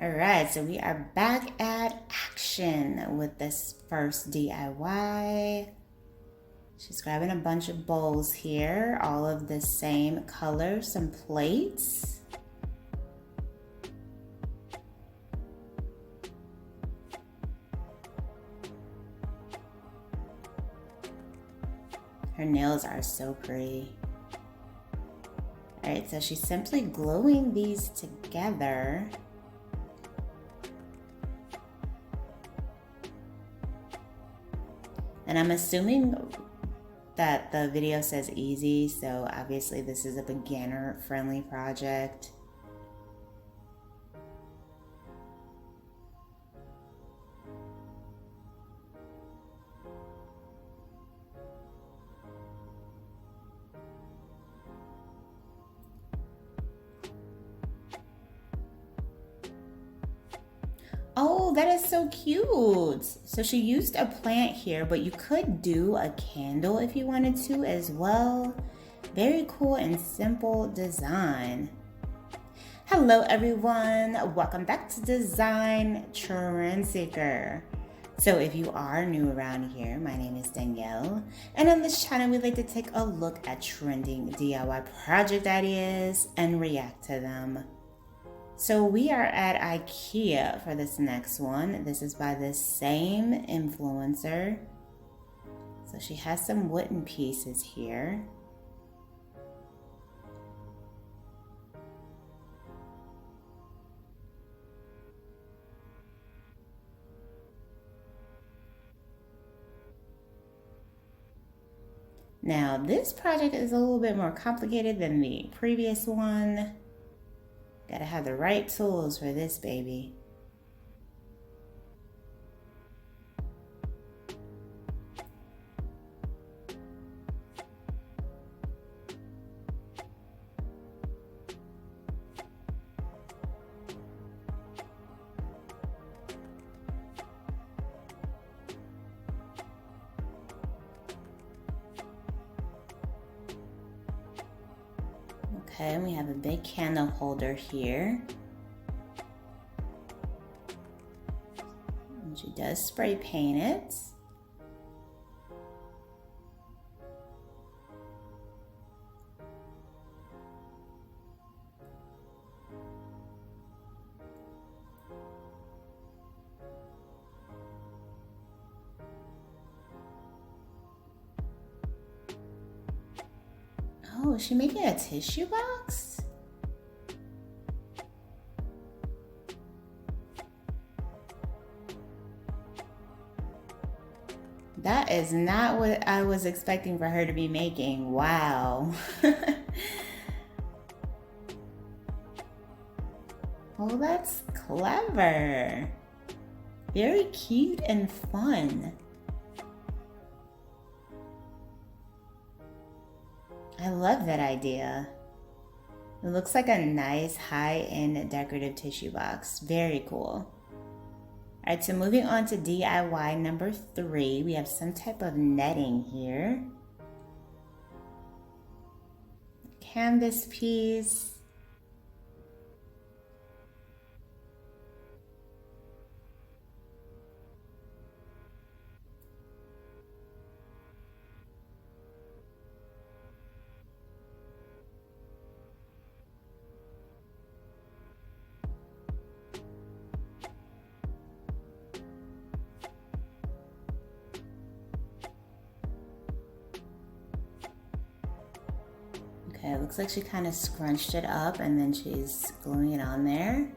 All right, so we are back at action with this first DIY. She's grabbing a bunch of bowls here, all of the same color, some plates. Her nails are so pretty. All right, so she's simply gluing these together. And I'm assuming that the video says easy, so obviously this is a beginner-friendly project. Oh, that is so cute. So she used a plant here, but you could do a candle if you wanted to as well. Very cool and simple design. Hello everyone, welcome back to Design Trend Seeker. So if you are new around here, my name is Danielle, and on this channel we like to take a look at trending DIY project ideas and react to them. So we are at IKEA for this next one. This is by the same influencer. So she has some wooden pieces here. Now this project is a little bit more complicated than the previous one. Gotta have the right tools for this baby. Okay, and we have a big candle holder here. And she does spray paint it. Oh, is she making a tissue box? That is not what I was expecting for her to be making. Wow. Oh, that's clever. Very cute and fun. I love that idea. It looks like a nice high-end decorative tissue box. Very cool. All right, so moving on to DIY number 3, we have some type of netting here. Canvas piece. Okay, it looks like she kind of scrunched it up and then she's gluing it on there.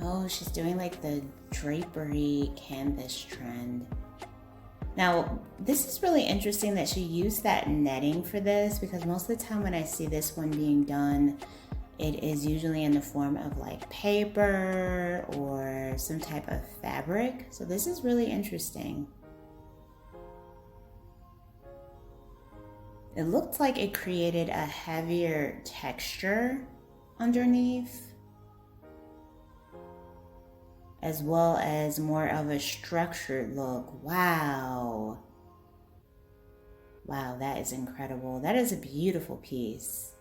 Oh, she's doing like the drapery canvas trend. Now, this is really interesting that she used that netting for this, because most of the time when I see this one being done, it is usually in the form of like paper or some type of fabric. So this is really interesting. It looked like it created a heavier texture underneath, as well as more of a structured look. Wow. Wow, that is incredible. That is a beautiful piece.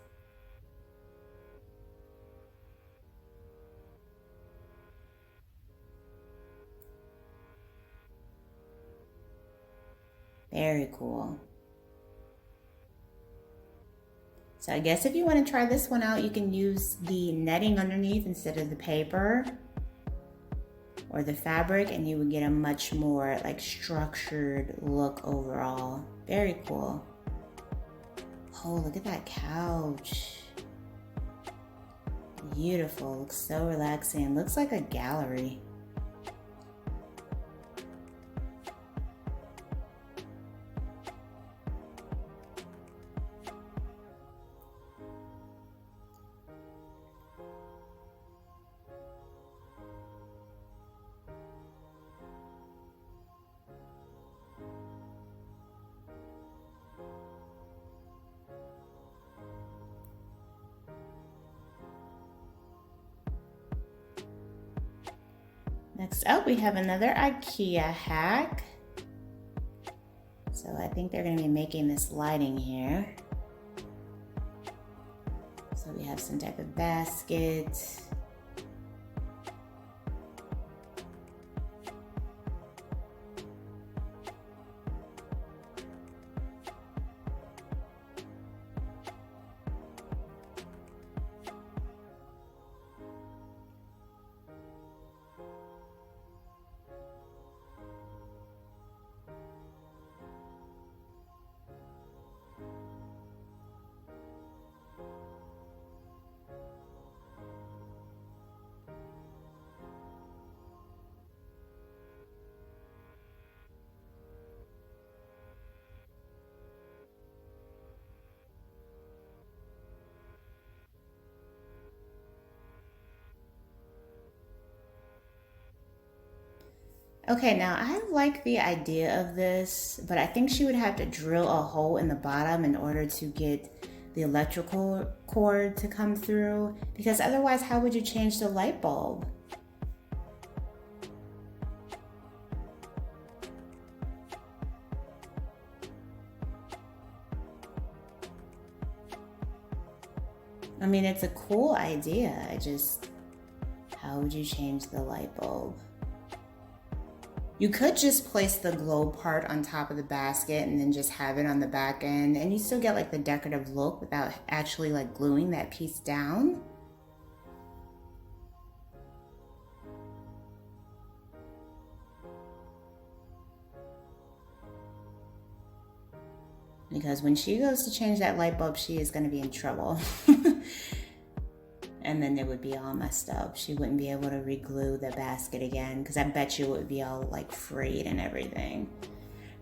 Very cool. So I guess if you want to try this one out, you can use the netting underneath instead of the paper or the fabric, and you would get a much more like structured look overall. Very cool. Oh, look at that couch. Beautiful. Looks so relaxing. Looks like a gallery. Next up, we have another IKEA hack. So I think they're going to be making this lighting here. So we have some type of basket. Okay, now I like the idea of this, but I think she would have to drill a hole in the bottom in order to get the electrical cord to come through, because otherwise how would you change the light bulb? I mean, it's a cool idea. How would you change the light bulb? You could just place the globe part on top of the basket and then just have it on the back end, and you still get like the decorative look without actually like gluing that piece down. Because when she goes to change that light bulb, she is going to be in trouble. And then it would be all messed up. She wouldn't be able to re-glue the basket again, because I bet you it would be all like frayed and everything.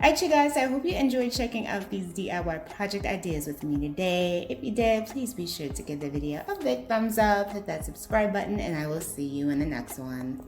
Alright, you guys, I hope you enjoyed checking out these DIY project ideas with me today. If you did, please be sure to give the video a big thumbs up, hit that subscribe button, and I will see you in the next one.